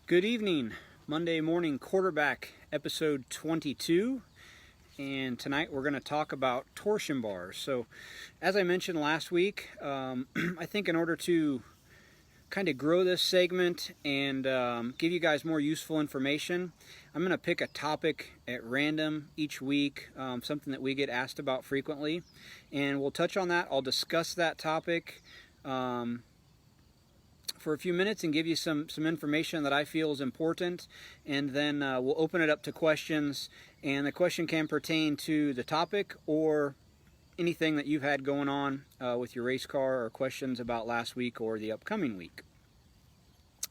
Good evening, Monday morning quarterback episode 22, and tonight we're going to talk about torsion bars. So as I mentioned last week, I think in order to kind of grow this segment and give you guys more useful information, I'm going to pick a topic at random each week, something that we get asked about frequently, and we'll touch on that. I'll discuss that topic for a few minutes and give you some information that I feel is important, and then we'll open it up to questions, and the question can pertain to the topic or anything that you've had going on with your race car, or questions about last week or the upcoming week.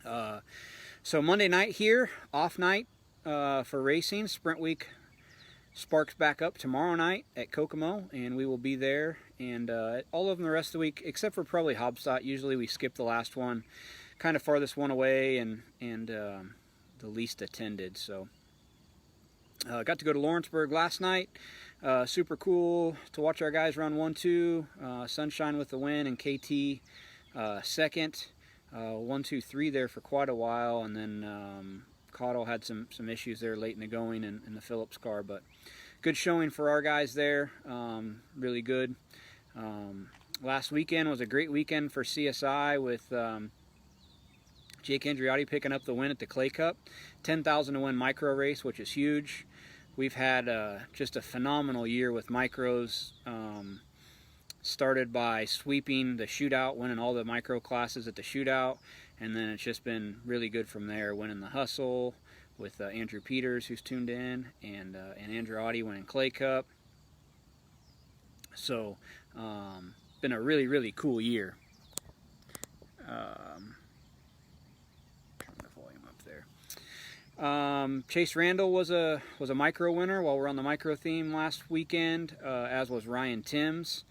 So Monday night here, off night for racing. Sprint week sparks back up tomorrow night at Kokomo, and we will be there, and all of them the rest of the week, except for probably Hobstadt. Usually we skip the last one, kind of farthest one away, and the least attended. So got to go to Lawrenceburg last night. Super cool to watch our guys run 1-2, Sunshine with the win, and KT second, 1-2-3 there for quite a while, and then Cottle had some issues there late in the going in the Phillips car, but good showing for our guys there. Really good. Last weekend was a great weekend for CSI with Jake Andriotti picking up the win at the Clay Cup. 10,000 to win micro race, which is huge. We've had just a phenomenal year with micros. Started by sweeping the shootout, winning all the micro classes at the shootout, and then it's just been really good from there, winning the hustle with Andrew Peters, who's tuned in, and Andriotti winning Clay Cup. So been a really cool year. Turn the volume up there. Chase Randall was a micro winner while we're on the micro theme last weekend, as was Ryan Timms.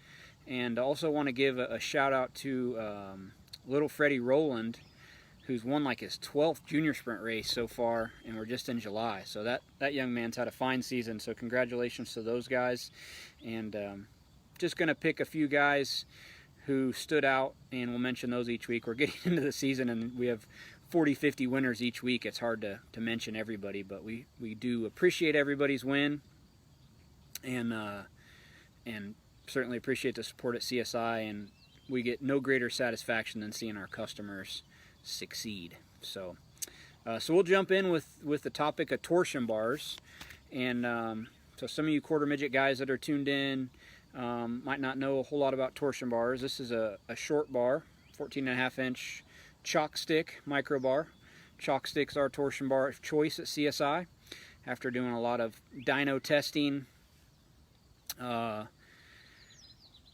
And I also want to give a shout out to little Freddie Rowland, who's won like his 12th junior sprint race so far, and we're just in July. So that young man's had a fine season, so congratulations to those guys. And just going to pick a few guys who stood out, and we'll mention those each week. We're getting into the season, and we have 40-50 winners each week. It's hard to mention everybody, but we do appreciate everybody's win, and certainly appreciate the support at CSI, and we get no greater satisfaction than seeing our customers succeed. So we'll jump in with the topic of torsion bars, and so some of you quarter midget guys that are tuned in might not know a whole lot about torsion bars. This is a short bar, 14.5 inch chalk stick micro bar. Chalk stick's our torsion bar of choice at CSI. After doing a lot of dyno testing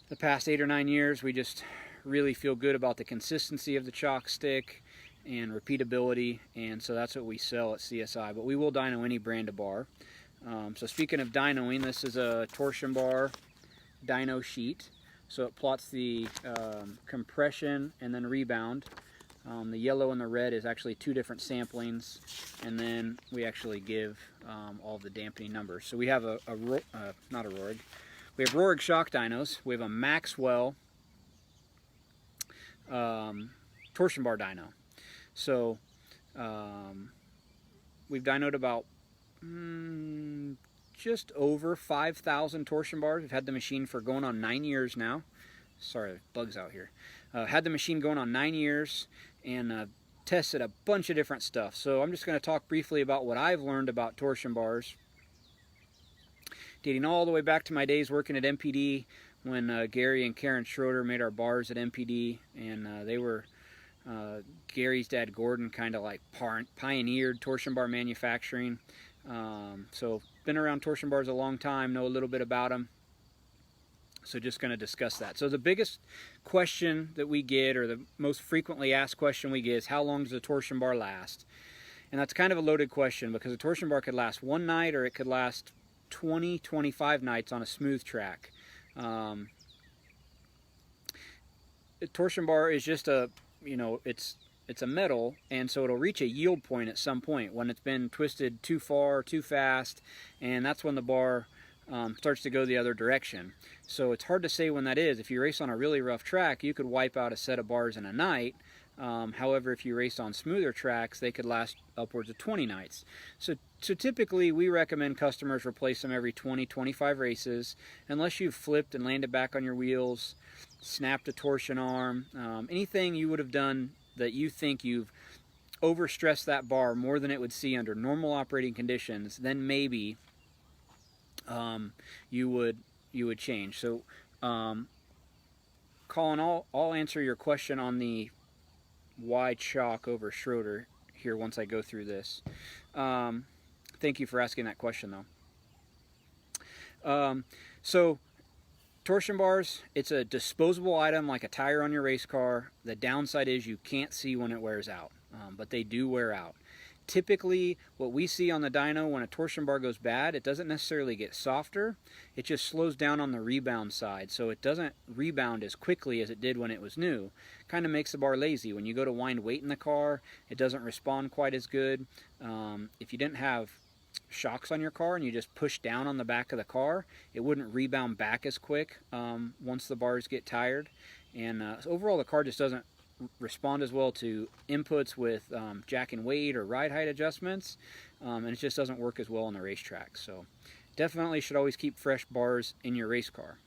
the past 8 or 9 years, we just really feel good about the consistency of the chalk stick and repeatability, and so that's what we sell at CSI. But we will dyno any brand of bar. So speaking of dynoing, this is a torsion bar dyno sheet. So it plots the compression and then rebound. The yellow and the red is actually two different samplings, and then we actually give all the dampening numbers. So we have not a Rohrig. We have Rohrig shock dynos. We have a Maxwell torsion bar dyno. So we've dynoed about just over 5,000 torsion bars. We've had the machine for going on 9 years now. Sorry, bugs out here. Had the machine going on 9 years, and tested a bunch of different stuff. So I'm just going to talk briefly about what I've learned about torsion bars, dating all the way back to my days working at MPD when Gary and Karen Schroeder made our bars at MPD, and they were Gary's dad Gordon kind of like pioneered torsion bar manufacturing. So been around torsion bars a long time, know a little bit about them. So just going to discuss that. So the biggest question that we get, or the most frequently asked question we get, is how long does a torsion bar last? And that's kind of a loaded question, because a torsion bar could last one night, or it could last 20, 25 nights on a smooth track. A torsion bar is just it's a metal, and so it'll reach a yield point at some point when it's been twisted too far, too fast, and that's when the bar starts to go the other direction. So it's hard to say when that is. If you race on a really rough track, you could wipe out a set of bars in a night, However, if you race on smoother tracks, they could last upwards of 20 nights. So typically we recommend customers replace them every 20-25 races, unless you've flipped and landed back on your wheels, snapped a torsion arm, anything you would have done that you think you've overstressed that bar more than it would see under normal operating conditions, then maybe you would change. So Colin, I'll answer your question on the why chalk over Schroeder here once I go through this. Thank you for asking that question, though. So torsion bars, it's a disposable item like a tire on your race car. The downside is you can't see when it wears out, but they do wear out. Typically, what we see on the dyno when a torsion bar goes bad, it doesn't necessarily get softer. It just slows down on the rebound side, so it doesn't rebound as quickly as it did when it was new. Kind of makes the bar lazy. When you go to wind weight in the car, it doesn't respond quite as good. If you didn't have shocks on your car and you just push down on the back of the car, it wouldn't rebound back as quick once the bars get tired. And so overall, the car just doesn't respond as well to inputs with jack and weight or ride height adjustments, and it just doesn't work as well on the racetrack. So definitely should always keep fresh bars in your race car.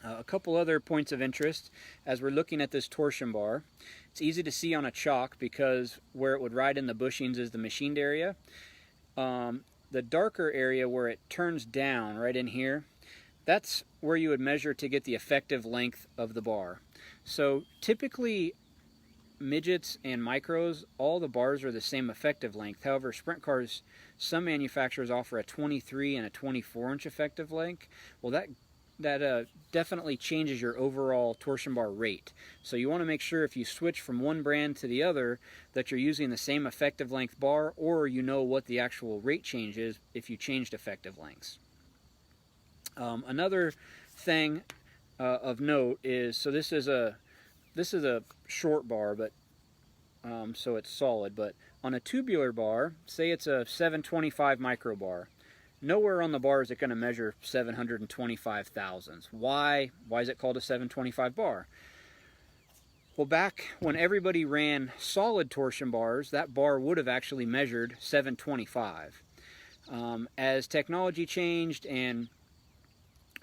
A couple other points of interest as we're looking at this torsion bar. It's easy to see on a chalk because where it would ride in the bushings is the machined area. The darker area where it turns down right in here, that's where you would measure to get the effective length of the bar. So typically midgets and micros, all the bars are the same effective length. However, sprint cars, some manufacturers offer a 23 and a 24 inch effective length. Well, that definitely changes your overall torsion bar rate. So you want to make sure if you switch from one brand to the other that you're using the same effective length bar, or you know what the actual rate change is if you changed effective lengths. Another thing of note is, so this is a short bar, but so it's solid. But on a tubular bar, say it's a 725 micro bar, nowhere on the bar is it going to measure 725 thousandths. Why is it called a 725 bar? Well, back when everybody ran solid torsion bars, that bar would have actually measured 725. As technology changed and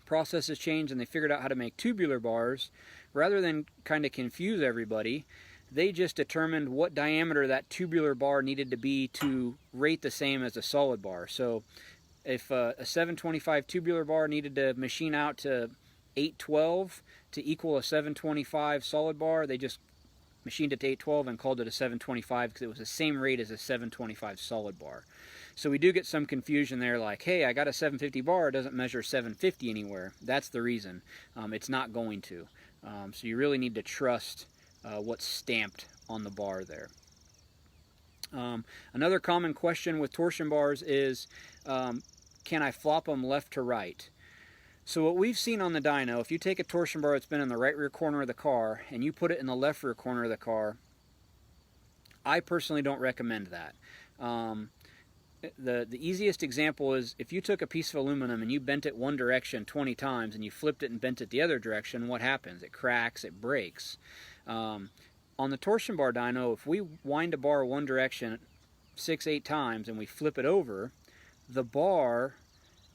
processes changed and they figured out how to make tubular bars, rather than kind of confuse everybody, they just determined what diameter that tubular bar needed to be to rate the same as a solid bar. So if a 725 tubular bar needed to machine out to 812 to equal a 725 solid bar, they just machined it to 812 and called it a 725 because it was the same rate as a 725 solid bar. So we do get some confusion there, like, hey, I got a 750 bar, it doesn't measure 750 anywhere. That's the reason. It's not going to. So you really need to trust what's stamped on the bar there. Another common question with torsion bars is, can I flop them left to right? So what we've seen on the dyno, if you take a torsion bar that's been in the right rear corner of the car and you put it in the left rear corner of the car, I personally don't recommend that. The easiest example is if you took a piece of aluminum and you bent it one direction 20 times and you flipped it and bent it the other direction, what happens? It cracks, it breaks. On the torsion bar dyno, if we wind a bar one direction 6-8 times and we flip it over, the bar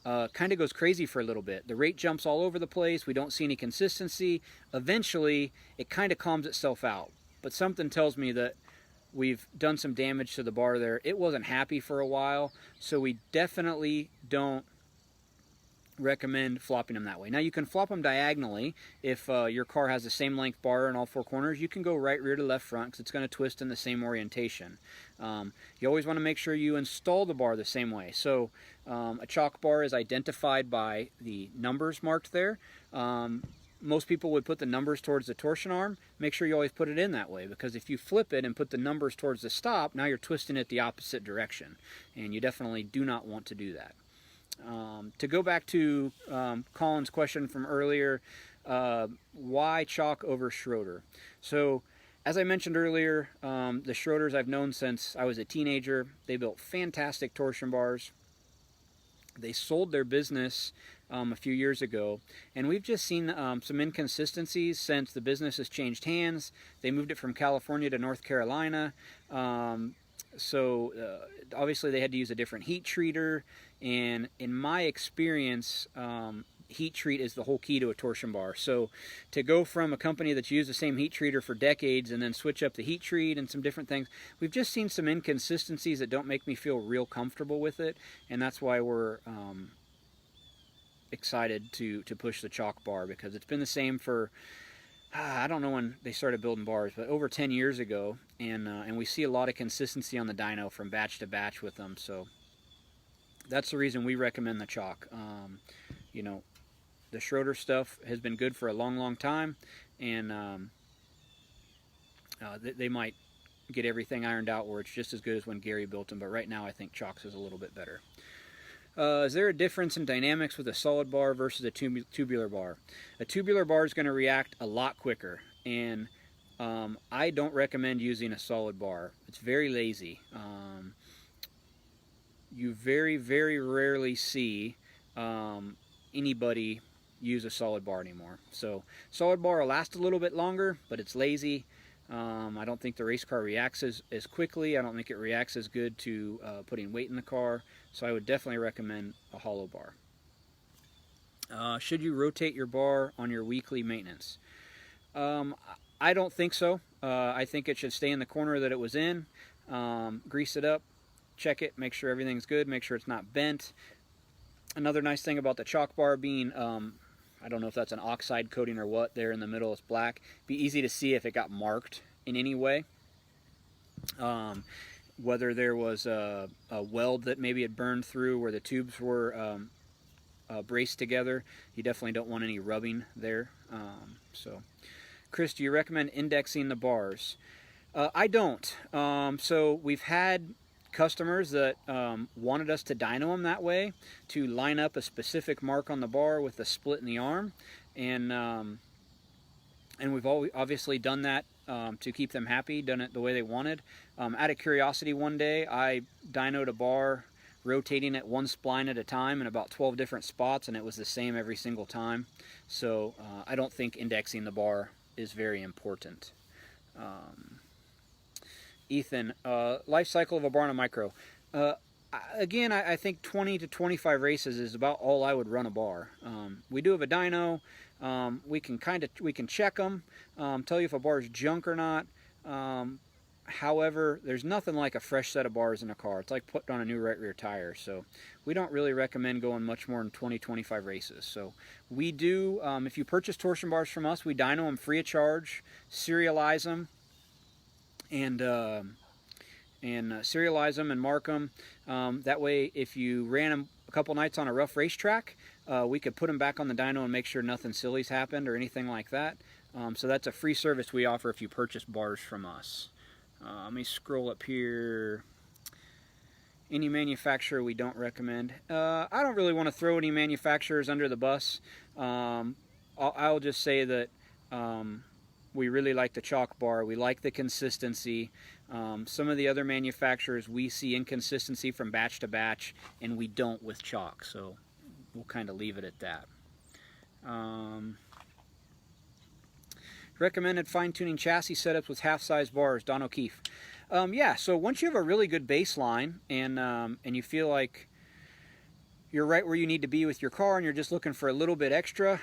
kind of goes crazy for a little bit. The rate jumps all over the place. We don't see any consistency. Eventually, it kind of calms itself out. But something tells me that we've done some damage to the bar there. It wasn't happy for a while, so we definitely don't recommend flopping them that way. Now you can flop them diagonally if your car has the same length bar in all four corners. You can go right rear to left front because it's going to twist in the same orientation. You always want to make sure you install the bar the same way. So a chalk bar is identified by the numbers marked there. Most people would put the numbers towards the torsion arm. Make sure you always put it in that way, because if you flip it and put the numbers towards the stop, now you're twisting it the opposite direction, and you definitely do not want to do that. To go back to Colin's question from earlier, why chalk over Schroeder? So as I mentioned earlier, the Schroeders I've known since I was a teenager. They built fantastic torsion bars. They sold their business a few years ago, and we've just seen some inconsistencies since the business has changed hands. They moved it from California to North Carolina, so obviously they had to use a different heat treater, and in my experience, heat treat is the whole key to a torsion bar. So to go from a company that's used the same heat treater for decades and then switch up the heat treat and some different things, we've just seen some inconsistencies that don't make me feel real comfortable with it, and that's why we're excited to push the chalk bar, because it's been the same for I don't know when they started building bars, but over 10 years ago, and we see a lot of consistency on the dyno from batch to batch with them. So that's the reason we recommend the chalk. You know, the Schroeder stuff has been good for a long time, and they might get everything ironed out where it's just as good as when Gary built them, but right now I think chalk's is a little bit better. Is there a difference in dynamics with a solid bar versus a tubular bar? A tubular bar is going to react a lot quicker, and I don't recommend using a solid bar. It's very lazy. You very rarely see anybody use a solid bar anymore. So solid bar will last a little bit longer, but it's lazy. I don't think the race car reacts as quickly. I don't think it reacts as good to putting weight in the car. So I would definitely recommend a hollow bar. Should you rotate your bar on your weekly maintenance? I don't think so. I think it should stay in the corner that it was in. Grease it up, check it, make sure everything's good, make sure it's not bent. Another nice thing about the chalk bar being, I don't know if that's an oxide coating or what, there in the middle it's black. Be easy to see if it got marked in any way. Whether there was a weld that maybe had burned through where the tubes were braced together. You definitely don't want any rubbing there. So, Chris, do you recommend indexing the bars? I don't. So we've had customers that wanted us to dyno them that way, to line up a specific mark on the bar with a split in the arm, and we've obviously done that to keep them happy, done it the way they wanted. Out of curiosity, one day I dynoed a bar, rotating it one spline at a time in about 12 different spots, and it was the same every single time. So I don't think indexing the bar is very important. Ethan, life cycle of a bar and a micro. Again, I think 20 to 25 races is about all I would run a bar. We do have a dyno. We can check them, tell you if a bar is junk or not. However, there's nothing like a fresh set of bars in a car. It's like putting on a new right rear tire. So we don't really recommend going much more than 20, 25 races. So we do, if you purchase torsion bars from us, we dyno them free of charge, serialize them, and serialize them and mark them. That way, if you ran them a couple nights on a rough racetrack, we could put them back on the dyno and make sure nothing silly's happened or anything like that. So that's a free service we offer if you purchase bars from us. Let me scroll up here. Any manufacturer we don't recommend. I don't really want to throw any manufacturers under the bus. I'll just say that we really like the chalk bar. We like the consistency. Some of the other manufacturers, we see inconsistency from batch to batch, and we don't with chalk. So we'll kind of leave it at that. Recommended fine-tuning chassis setups with half-size bars, Don O'Keefe. Yeah, so once you have a really good baseline and you feel like you're right where you need to be with your car and you're just looking for a little bit extra,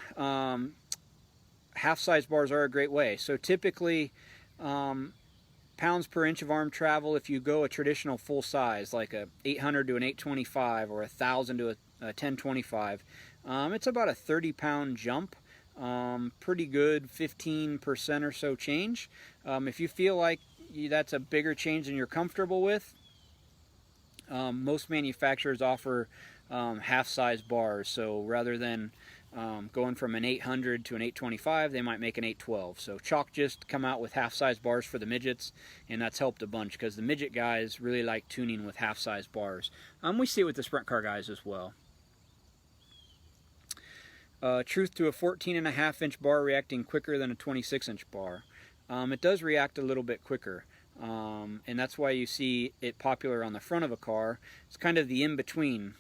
half-size bars are a great way. So typically, pounds per inch of arm travel, if you go a traditional full size, like a 800 to an 825 or 1,000 to a 1025, it's about a 30-pound jump. Pretty good 15% or so change. If you feel like that's a bigger change than you're comfortable with, most manufacturers offer half-size bars. So rather than going from an 800 to an 825, they might make an 812. So chalk just come out with half-size bars for the midgets, and that's helped a bunch because the midget guys really like tuning with half-size bars. We see it with the sprint car guys as well. Truth to a 14.5-inch bar reacting quicker than a 26-inch bar. It does react a little bit quicker, and that's why you see it popular on the front of a car. It's kind of the in-between.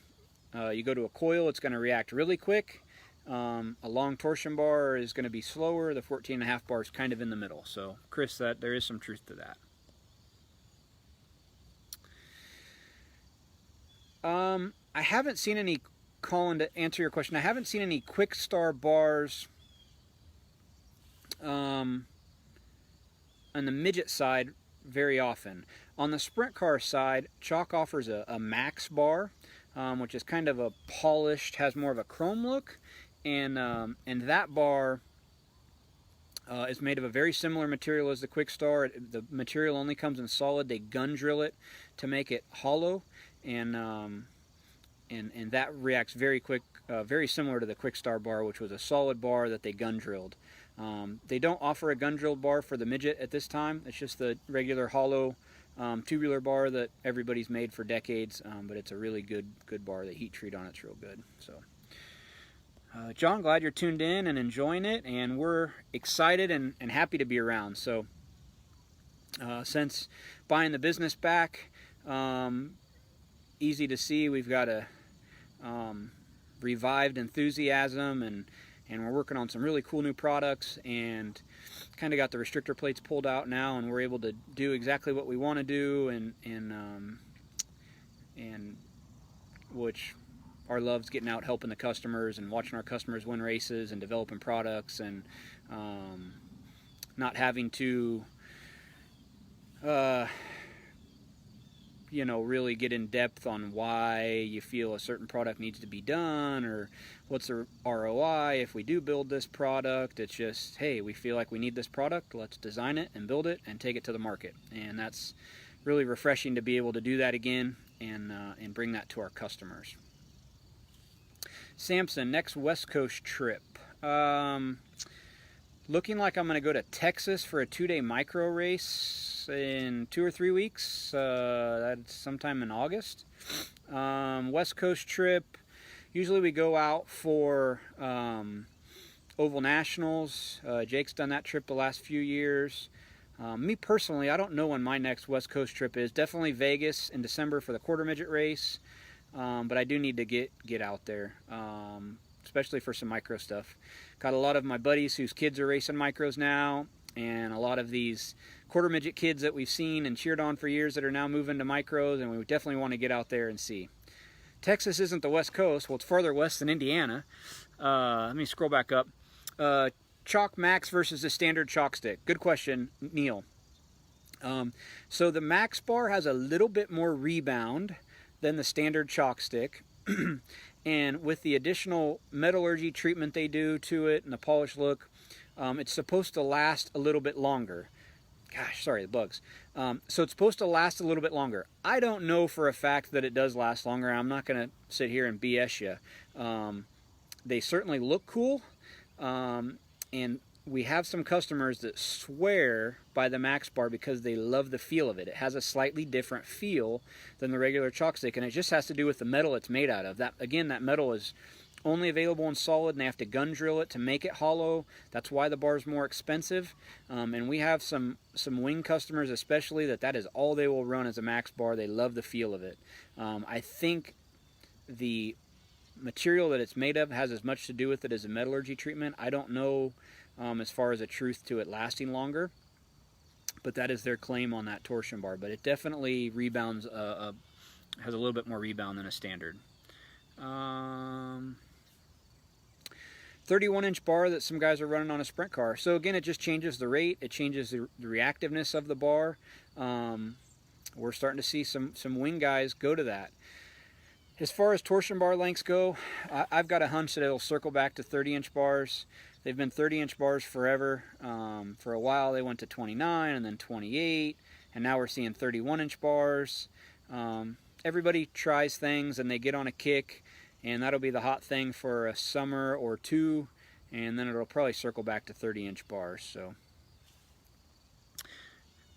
You go to a coil, it's going to react really quick. A long torsion bar is going to be slower. The 14.5 bar is kind of in the middle. So, Chris, there is some truth to that. I haven't seen any, Colin, to answer your question, I haven't seen any Quick Star bars on the midget side very often. On the sprint car side, Chalk offers a max bar, which is kind of a polished, has more of a chrome look, and that bar is made of a very similar material as the Quick Star. The material only comes in solid. They gun drill it to make it hollow, and that reacts very quick, very similar to the Quick Star bar, which was a solid bar that they gun drilled. They don't offer a gun drilled bar for the midget at this time. It's just the regular hollow tubular bar that everybody's made for decades, but it's a really good bar. The heat treat on it's real good. So, John, glad you're tuned in and enjoying it, and we're excited and happy to be around. So, since buying the business back, easy to see we've got a revived enthusiasm, and we're working on some really cool new products, and kind of got the restrictor plates pulled out now, and we're able to do exactly what we want to do, and which our love's getting out helping the customers and watching our customers win races and developing products, and not having to really get in depth on why you feel a certain product needs to be done, or what's the ROI if we do build this product. It's just, hey, we feel like we need this product, let's design it and build it and take it to the market. And that's really refreshing to be able to do that again, and bring that to our customers. Samson, next West Coast trip. Looking like I'm going to go to Texas for a 2-day micro race in 2 or 3 weeks. That's sometime in August. West Coast trip. Usually we go out for Oval Nationals. Jake's done that trip the last few years. Me personally, I don't know when my next West Coast trip is. Definitely Vegas in December for the quarter midget race. But I do need to get out there, especially for some micro stuff. Got a lot of my buddies whose kids are racing micros now, and a lot of these quarter midget kids that we've seen and cheered on for years that are now moving to micros, and we definitely want to get out there and see. Texas isn't the West Coast. Well, it's farther west than Indiana. Let me scroll back up. Chalk Max versus the standard chalk stick. Good question, Neil. So the Max bar has a little bit more rebound than the standard chalk stick. And with the additional metallurgy treatment they do to it and the polished look, it's supposed to last a little bit longer. Gosh, sorry, the bugs. So it's supposed to last a little bit longer. I don't know for a fact that it does last longer. I'm not going to sit here and BS you. They certainly look cool. And we have some customers that swear by the Max bar because they love the feel of it. It has a slightly different feel than the regular chalk stick, and it just has to do with the metal it's made out of. That metal is only available in solid, and they have to gun drill it to make it hollow. That's why the bar is more expensive. And we have some wing customers especially that is all they will run as a Max bar. They love the feel of it. I think the material that it's made of has as much to do with it as a metallurgy treatment. I don't know as far as a truth to it lasting longer, but that is their claim on that torsion bar. But it definitely rebounds, has a little bit more rebound than a standard. 31-inch bar that some guys are running on a sprint car. So again, it just changes the rate. It changes the reactiveness of the bar. We're starting to see some wing guys go to that. As far as torsion bar lengths go, I've got a hunch that it'll circle back to 30-inch bars. They've been 30-inch bars forever. For a while, they went to 29 and then 28, and now we're seeing 31-inch bars. Everybody tries things, and they get on a kick, and that'll be the hot thing for a summer or two, and then it'll probably circle back to 30-inch bars. So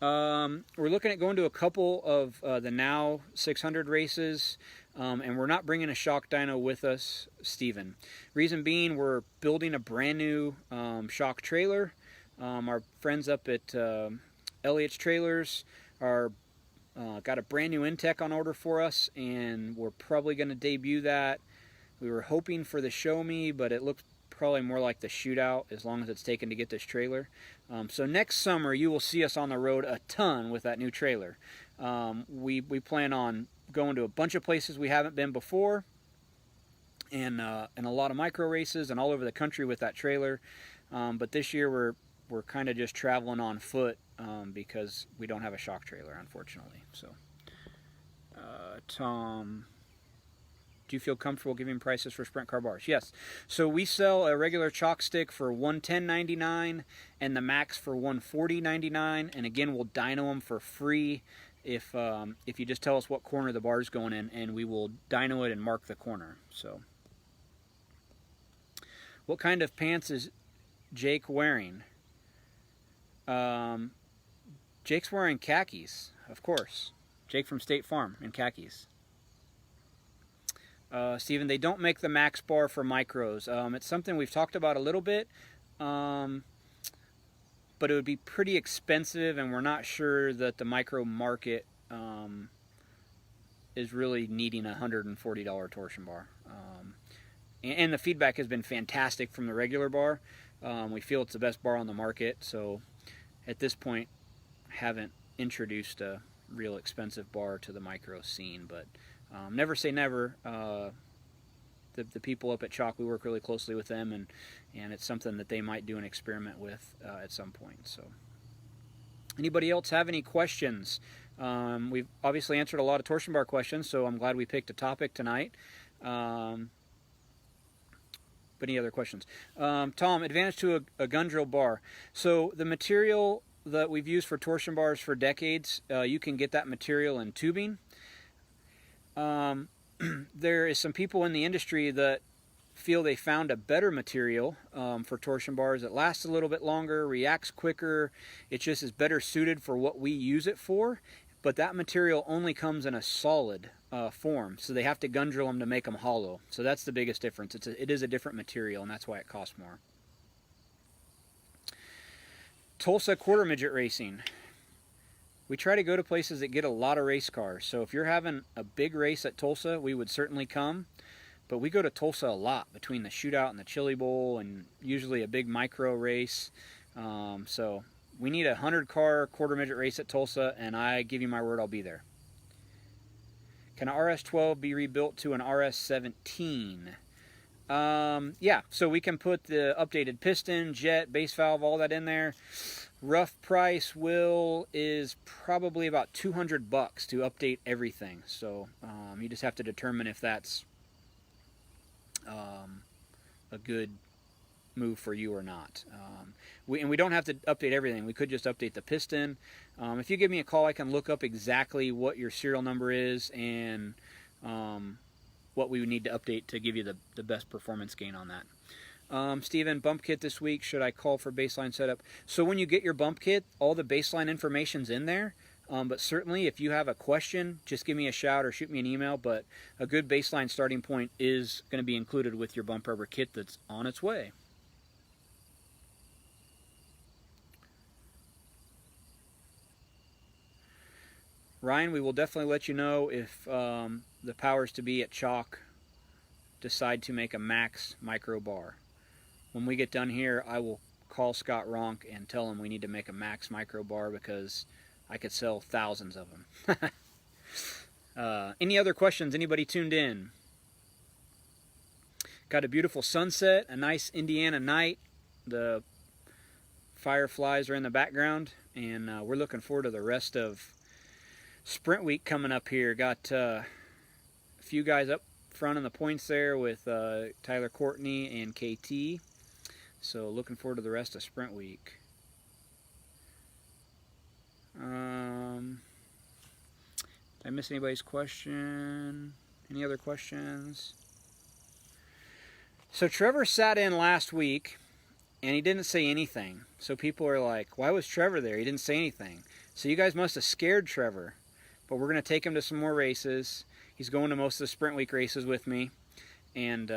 we're looking at going to a couple of the Now 600 races. And we're not bringing a shock dyno with us, Steven. Reason being, we're building a brand new shock trailer. Our friends up at Elliott's Trailers are Got a brand new Intech on order for us, and we're probably going to debut that. We were hoping for the Show Me, but it looks probably more like the Shootout as long as it's taken to get this trailer. So next summer you will see us on the road a ton with that new trailer. We plan on going to a bunch of places we haven't been before, and a lot of micro races and all over the country with that trailer. But this year we're kind of just traveling on foot because we don't have a shock trailer, unfortunately. So, Tom, do you feel comfortable giving prices for sprint car bars? Yes. So we sell a regular chalk stick for $110.99 and the max for $140.99. And again, we'll dyno them for free if you just tell us what corner the bar is going in, and we will dyno it and mark the corner. So, what kind of pants is Jake wearing? Jake's wearing khakis, of course. Jake from State Farm in khakis. Steven, they don't make the max bar for micros. It's something we've talked about a little bit, but it would be pretty expensive, and we're not sure that the micro market is really needing a $140 torsion bar. And the feedback has been fantastic from the regular bar. We feel it's the best bar on the market, so at this point haven't introduced a real expensive bar to the micro scene, but never say never. The people up at Chalk, we work really closely with them, and it's something that they might do an experiment with at some point. So, anybody else have any questions? We've obviously answered a lot of torsion bar questions, so I'm glad we picked a topic tonight. But any other questions? Tom, advantage to a gun drill bar. So the material that we've used for torsion bars for decades, you can get that material in tubing. There is some people in the industry that feel they found a better material for torsion bars that lasts a little bit longer, reacts quicker. It just is better suited for what we use it for. But that material only comes in a solid form, so they have to gun drill them to make them hollow. So that's the biggest difference. It is a different material, and that's why it costs more. Tulsa quarter midget racing. We try to go to places that get a lot of race cars. So if you're having a big race at Tulsa, we would certainly come. But we go to Tulsa a lot between the Shootout and the Chili Bowl, and usually a big micro race. So we need a 100-car quarter midget race at Tulsa, and I give you my word, I'll be there. Can an RS-12 be rebuilt to an RS-17? Yeah, so we can put the updated piston, jet, base valve, all that in there. Rough price, Will, is probably about $200 to update everything. So you just have to determine if that's a good move for you or not. We don't have to update everything. We could just update the piston. If you give me a call, I can look up exactly what your serial number is and what we would need to update to give you the best performance gain on that. Steven, bump kit this week. Should I call for baseline setup? So when you get your bump kit, all the baseline information's in there. But certainly if you have a question, just give me a shout or shoot me an email. But a good baseline starting point is going to be included with your bump rubber kit that's on its way. Ryan, we will definitely let you know if the powers to be at Chalk decide to make a max micro bar. When we get done here, I will call Scott Ronk and tell him we need to make a max micro bar because I could sell thousands of them. Any other questions? Anybody tuned in? Got a beautiful sunset, a nice Indiana night. The fireflies are in the background, and we're looking forward to the rest of Sprint Week coming up here. Got a few guys up front in the points there with Tyler Courtney and KT. So looking forward to the rest of Sprint Week. Did I miss anybody's question? Any other questions? So Trevor sat in last week and he didn't say anything. So people are like, why was Trevor there? He didn't say anything. So you guys must have scared Trevor. But we're going to take him to some more races. He's going to most of the Sprint Week races with me. And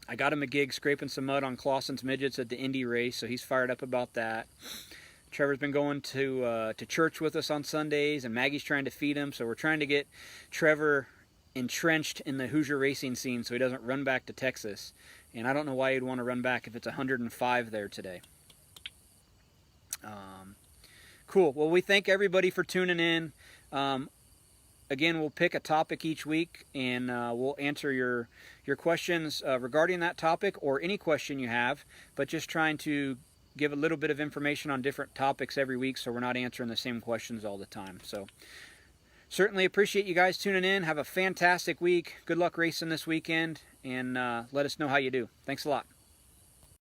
I got him a gig scraping some mud on Clausen's midgets at the Indy race, so he's fired up about that. Trevor's been going to church with us on Sundays, and Maggie's trying to feed him. So we're trying to get Trevor entrenched in the Hoosier racing scene so he doesn't run back to Texas. And I don't know why he'd want to run back if it's 105 there today. Cool. Well, we thank everybody for tuning in. Again, we'll pick a topic each week, and we'll answer your questions regarding that topic or any question you have, but just trying to give a little bit of information on different topics every week so we're not answering the same questions all the time. So certainly appreciate you guys tuning in. Have a fantastic week. Good luck racing this weekend, and let us know how you do. Thanks a lot.